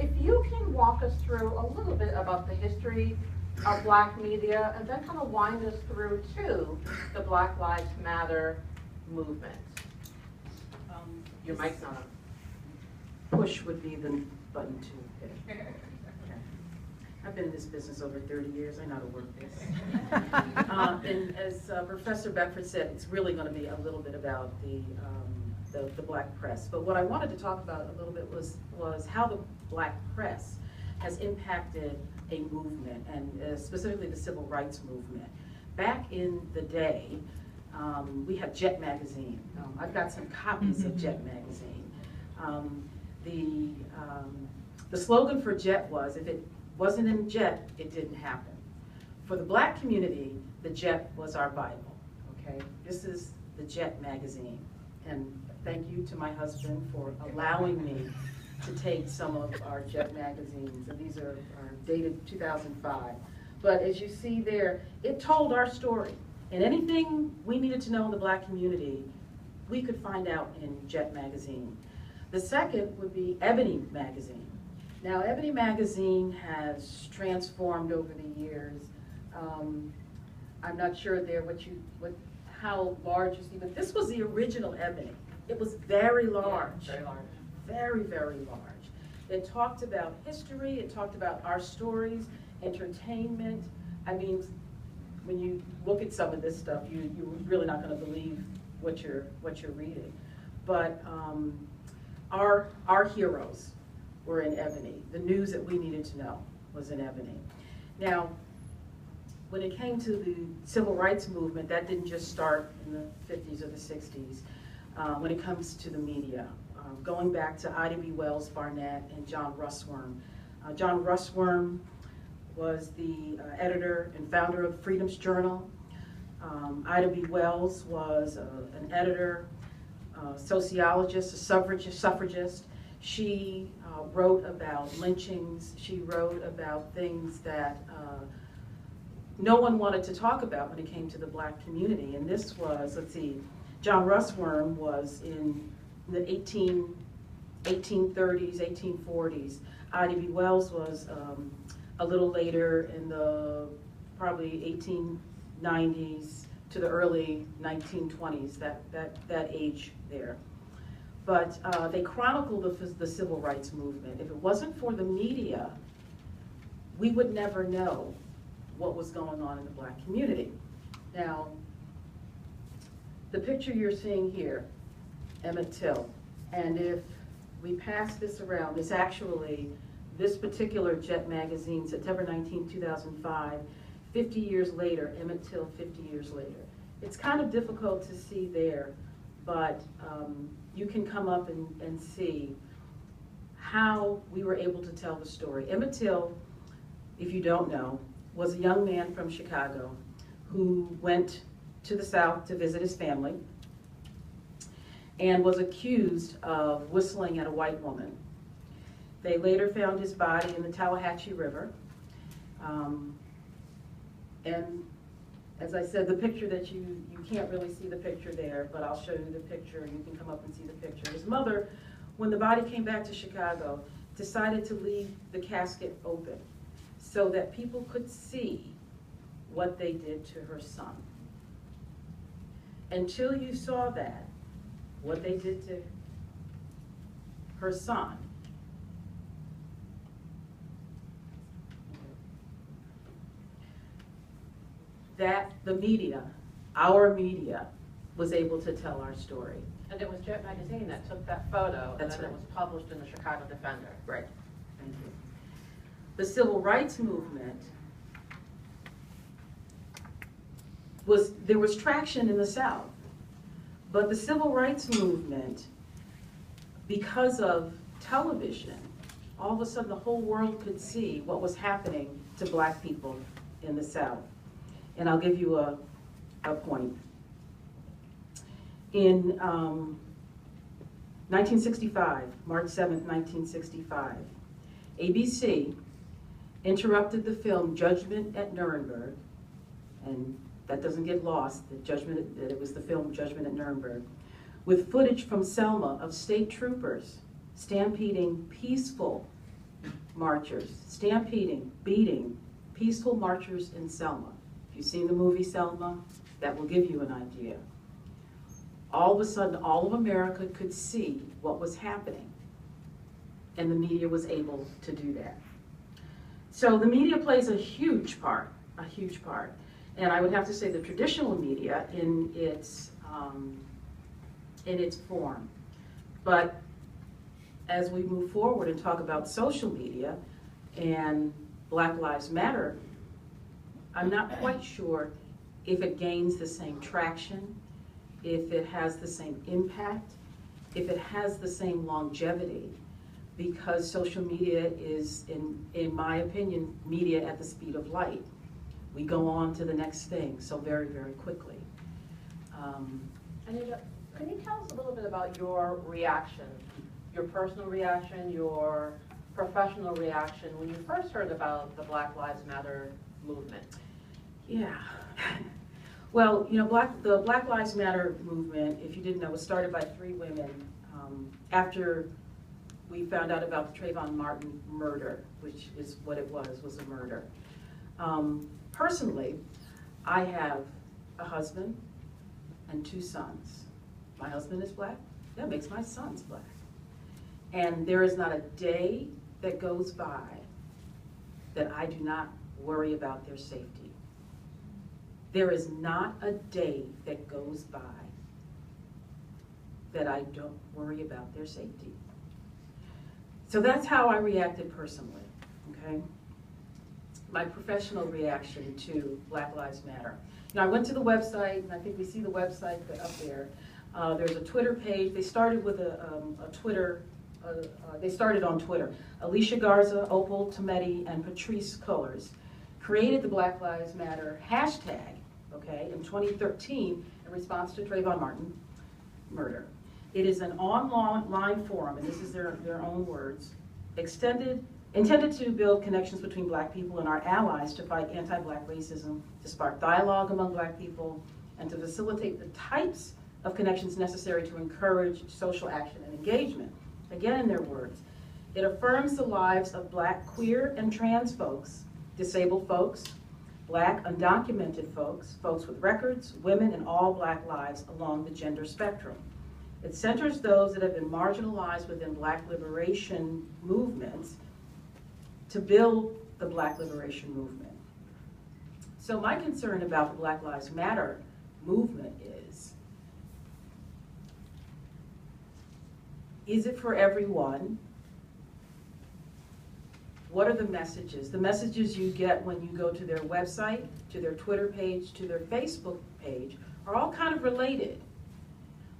if you can walk us through a little bit about the history of Black media, and then kind of wind us through to the Black Lives Matter movement. Your mic's not on. Push would be the button to hit. Okay. I've been in this business over 30 years. I know how to work this. And as Professor Beckford said, it's really going to be a little bit about the Black press. But what I wanted to talk about a little bit was how the Black press has impacted a movement, and specifically the civil rights movement. Back in the day, we had Jet magazine. I've got some copies of Jet magazine. The slogan for Jet was, if it wasn't in Jet, it didn't happen. For the Black community, the Jet was our Bible, okay? This is the Jet magazine. And thank you to my husband for allowing me to take some of our Jet magazines. And these are dated 2005. But as you see there, it told our story. And anything we needed to know in the Black community, we could find out in Jet magazine. The second would be Ebony magazine. Now, Ebony magazine has transformed over the years. I'm not sure there how large you see, but this was the original Ebony. It was very large. Yeah, very large. Very, very large. It talked about history, it talked about our stories, entertainment. I mean, when you look at some of this stuff, you're really not going to believe what you're reading. But our heroes were in Ebony. The news that we needed to know was in Ebony. Now, when it came to the civil rights movement, that didn't just start in the 50s or the 60s. When it comes to the media, going back to Ida B. Wells Barnett and John Russwurm. John Russwurm was the editor and founder of Freedom's Journal. Ida B. Wells was an editor, sociologist, a suffragist. She wrote about lynchings. She wrote about things that no one wanted to talk about when it came to the Black community. And this was, let's see, John Russwurm was in the 1830s, 1840s. Ida B. Wells was a little later in the probably 1890s to the early 1920s, that age there. But they chronicled the civil rights movement. If it wasn't for the media, we would never know what was going on in the Black community. Now, the picture you're seeing here, Emmett Till, and if we pass this around, it's actually this particular Jet magazine, September 19, 2005, 50 years later, Emmett Till 50 years later. It's kind of difficult to see there, but you can come up and see how we were able to tell the story. Emmett Till, if you don't know, was a young man from Chicago who went to the South to visit his family and was accused of whistling at a white woman. They later found his body in the Tallahatchie River. And as I said, the picture that you can't really see the picture there, but I'll show you the picture and you can come up and see the picture. His mother, when the body came back to Chicago, decided to leave the casket open so that people could see what they did to her son. Until you saw that, what they did to her son, that the media, our media, was able to tell our story. And it was Jet magazine that took that photo, That's and then right. it was published in the Chicago Defender. Right. Thank you. The civil rights movement there was traction in the South, but the civil rights movement, because of television, all of a sudden the whole world could see what was happening to Black people in the South. And I'll give you a point. In 1965, March 7th, 1965, ABC interrupted the film Judgment at Nuremberg, and that doesn't get lost, that it was the film Judgment at Nuremberg, with footage from Selma of state troopers stampeding peaceful marchers, stampeding, beating, peaceful marchers in Selma. If you've seen the movie Selma, that will give you an idea. All of a sudden, all of America could see what was happening, and the media was able to do that. So the media plays a huge part, a huge part. And I would have to say the traditional media in its form. But as we move forward and talk about social media and Black Lives Matter, I'm not quite sure if it gains the same traction, if it has the same impact, if it has the same longevity, because social media is, in my opinion, media at the speed of light. We go on to the next thing so very, very quickly. Anita, can you tell us a little bit about your reaction, your personal reaction, your professional reaction when you first heard about the Black Lives Matter movement? Yeah. Well, you know, the Black Lives Matter movement, if you didn't know, was started by 3 women after we found out about the Trayvon Martin murder, which is what it was a murder. Personally, I have a husband and 2 sons. My husband is Black, that makes my sons Black. And there is not a day that goes by that I do not worry about their safety. There is not a day that goes by that I don't worry about their safety. So that's how I reacted personally, okay? My professional reaction to Black Lives Matter. You know, I went to the website, and I think we see the website up there. There's a Twitter page. They started with a Twitter, they started on Twitter. Alicia Garza, Opal Tometi, and Patrice Cullors created the Black Lives Matter hashtag, okay, in 2013 in response to Trayvon Martin murder. It is an online forum, and this is their own words, intended to build connections between Black people and our allies to fight anti-Black racism, to spark dialogue among Black people, and to facilitate the types of connections necessary to encourage social action and engagement. Again, in their words, it affirms the lives of Black queer and trans folks, disabled folks, Black undocumented folks, folks with records, women, and all Black lives along the gender spectrum. It centers those that have been marginalized within Black liberation movements to build the Black liberation movement. So my concern about the Black Lives Matter movement is it for everyone? What are the messages? The messages you get when you go to their website, to their Twitter page, to their Facebook page, are all kind of related.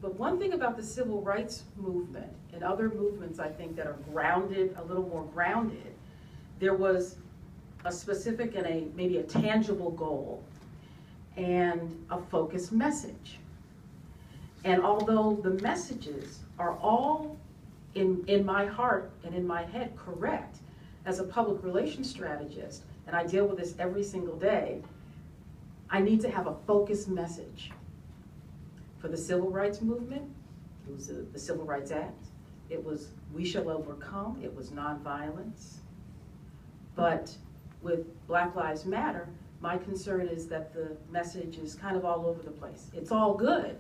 But one thing about the civil rights movement and other movements, I think, that are grounded, a little more grounded, there was a specific and maybe a tangible goal and a focused message. And although the messages are all in my heart and in my head correct, as a public relations strategist, and I deal with this every single day, I need to have a focused message. For the civil rights movement, it was the Civil Rights Act. It was We Shall Overcome. It was nonviolence. But with Black Lives Matter, my concern is that the message is kind of all over the place. It's all good,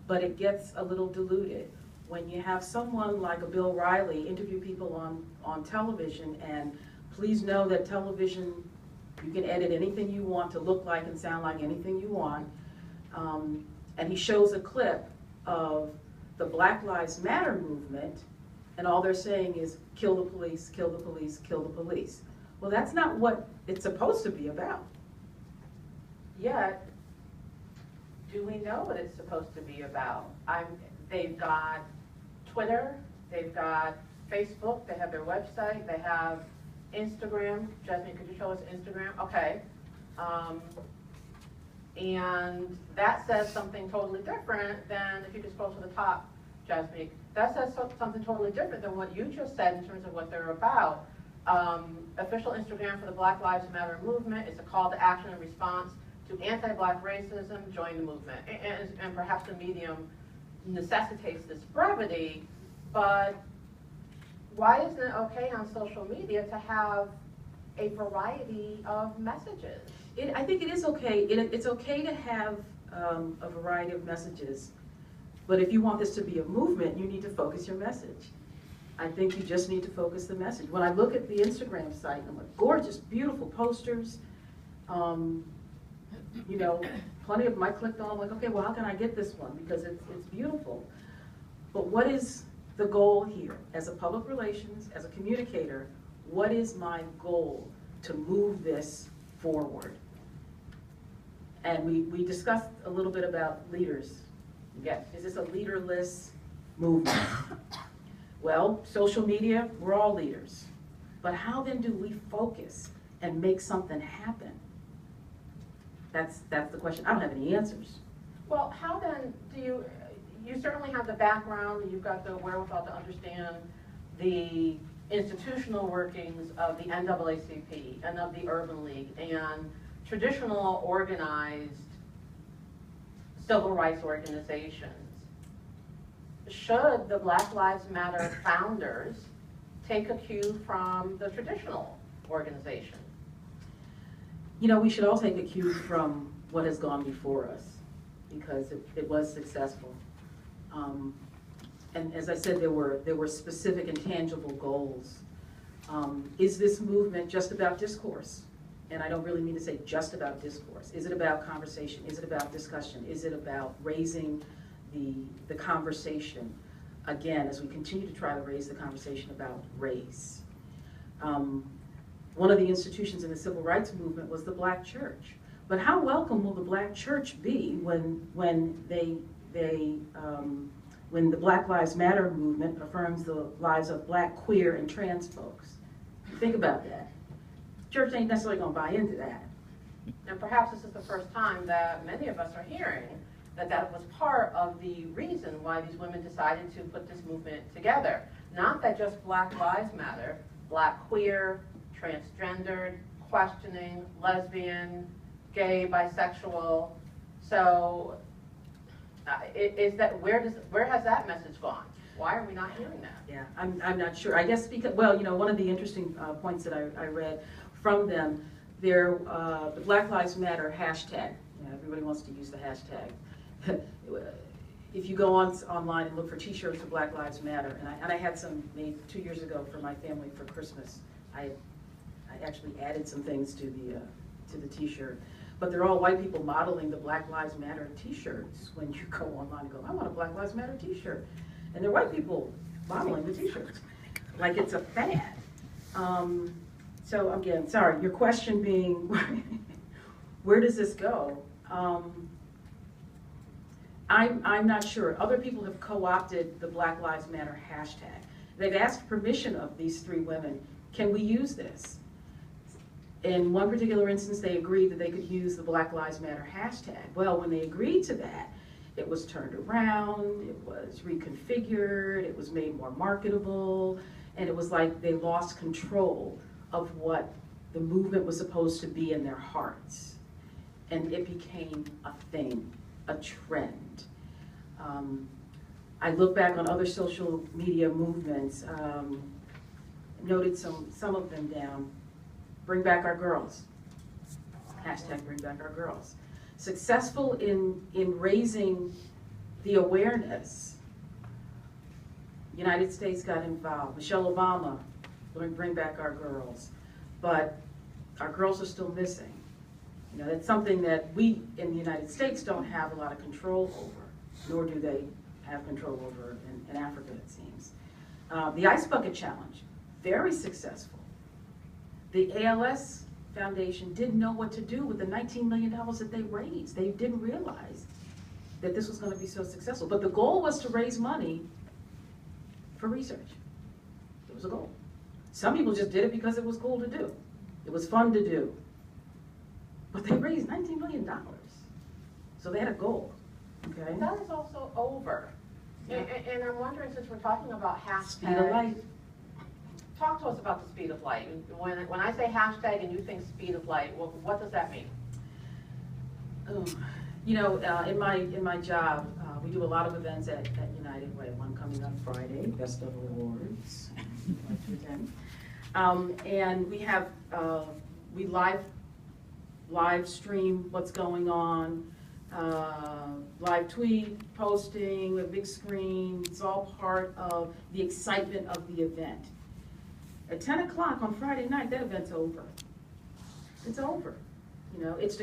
but it gets a little diluted. When you have someone like a Bill Riley interview people on television, and please know that television, you can edit anything you want to look like and sound like anything you want, and he shows a clip of the Black Lives Matter movement, and all they're saying is, kill the police, kill the police, kill the police. Well, that's not what it's supposed to be about. Yet, do we know what it's supposed to be about? They've got Twitter, they've got Facebook, they have their website, they have Instagram. Jasmine, could you show us Instagram? Okay. And that says something totally different than, if you just scroll to the top, Jasmine, that says something totally different than what you just said in terms of what they're about. Official Instagram for the Black Lives Matter movement is a call to action in response to anti-Black racism. Join the movement. And perhaps the medium necessitates this brevity, but why isn't it okay on social media to have a variety of messages? I think it is okay. It's okay to have a variety of messages, but if you want this to be a movement, you need to focus your message. I think you just need to focus the message. When I look at the Instagram site, I'm like, gorgeous, beautiful posters. You know, plenty of them I clicked on. I'm like, okay, well, how can I get this one? Because it's beautiful. But what is the goal here? As a public relations, as a communicator, what is my goal to move this forward? And we discussed a little bit about leaders. Yes. Is this a leaderless movement? Well, social media, we're all leaders. But how then do we focus and make something happen? That's the question. I don't have any answers. Well, how then do you certainly have the background, you've got the wherewithal to understand the institutional workings of the NAACP and of the Urban League and traditional organized civil rights organizations. Should the Black Lives Matter founders take a cue from the traditional organization? You know, we should all take a cue from what has gone before us, because it was successful. And as I said, there were specific and tangible goals. Is this movement just about discourse? And I don't really mean to say just about discourse. Is it about conversation? Is it about discussion? Is it about raising the conversation, again, as we continue to try to raise the conversation about race? One of the institutions in the civil rights movement was the Black church. But how welcome will the Black church be when the Black Lives Matter movement affirms the lives of Black, queer, and trans folks? Think about that. Church ain't necessarily going to buy into that. And perhaps this is the first time that many of us are hearing that was part of the reason why these women decided to put this movement together. Not that just Black Lives Matter, Black, queer, transgendered, questioning, lesbian, gay, bisexual. So where has that message gone? Why are we not hearing that? Yeah, I'm not sure. I guess because, well, you know, one of the interesting points that I read from them, the Black Lives Matter hashtag. You know, everybody wants to use the hashtag. If you go online and look for T-shirts for Black Lives Matter, and I had some made 2 years ago for my family for Christmas. I actually added some things to the T-shirt, but they're all white people modeling the Black Lives Matter T-shirts. When you go online and go, I want a Black Lives Matter T-shirt, and they're white people modeling the T-shirts, like it's a fad. So again, sorry, your question being, where does this go? I'm not sure. Other people have co-opted the Black Lives Matter hashtag. They've asked permission of these 3 women, can we use this? In one particular instance, they agreed that they could use the Black Lives Matter hashtag. Well, when they agreed to that, it was turned around, it was reconfigured, it was made more marketable, and it was like they lost control of what the movement was supposed to be in their hearts. And it became a thing, a trend. I look back on other social media movements, noted some of them down. Bring back our girls. Hashtag bring back our girls. Successful in raising the awareness. United States got involved. Michelle Obama, bring back our girls. But our girls are still missing. You know, that's something that we in the United States don't have a lot of control over, nor do they have control over in Africa, it seems. The Ice Bucket Challenge, very successful. The ALS Foundation didn't know what to do with the $19 million that they raised. They didn't realize that this was going to be so successful. But the goal was to raise money for research. It was a goal. Some people just did it because it was cool to do. It was fun to do. But they raised $19 million. So they had a goal. Okay? That is also over. Yeah. And I'm wondering, since we're talking about hashtags, Speed of light. Talk to us about the speed of light. When I say hashtag and you think speed of light, well, what does that mean? You know, in my job, we do a lot of events at United Way. One coming on Friday, Best of Awards. would like to attend. And we have, we live stream what's going on, live tweet, posting, a big screen. It's all part of the excitement of the event. At 10 o'clock on Friday night, that event's over. It's over. You know, it's the